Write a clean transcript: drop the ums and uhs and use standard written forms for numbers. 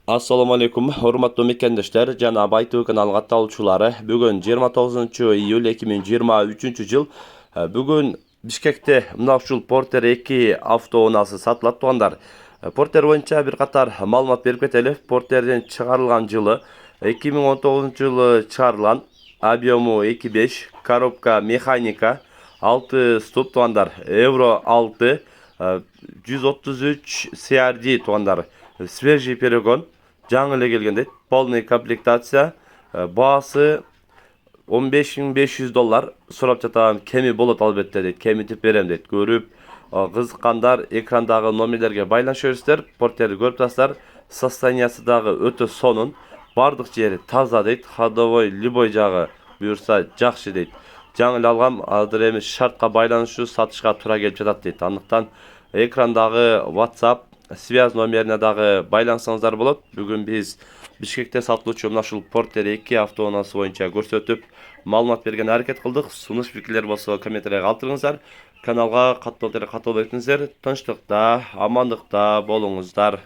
Assalamu alaikum, hurmatly mekendешler, жана Baytu kanalına katılçulары. Bugün 29 iyul 2023 yıl. Bugün Bişkekte mına ушул Porter 2 avtounасы satылат тугандар. Porter боюнча bir катар маалымат берип кетели. Porterден чыгарылган жылы 2019-жылы чыгарылган. Объему 2.5, коробка механика, 6 ступ тугандар. Euro 6, 133 CRD тугандар. Свежий перегон. Жаңы эле келген дейт. Полный комплектация. Баасы $15.500 сурап жатам. Кеми болот албетте дейт. Кемитип берем дейт. Көрүп кызыккандар экрандагы номерлерге байланыша бериңиздер. Портерди көрүп турасыздар. Состояниясы дагы өтө сонун. Бардык жери таза дейт. Ходовой любой жагы буюрса жакшы дейт. Жаңы эле алгам, азыр эми шартка байланышуу сатышка туура келип жатат дейт. Андыктан экрандагы WhatsApp связь номерине дагы байлансаңыздар болот. Бүгүн биз Бишкекте сатылуучу мына ушул Porter 2 автоунаасы боюнча көрсөтүп, маалымат берген аракет кылдык. Сунуш пикирлер болсо комментарийге калтырыңыздар. Каналга каттуу этиңиздер. Тынчтыкта, амандыкта болуңуздар.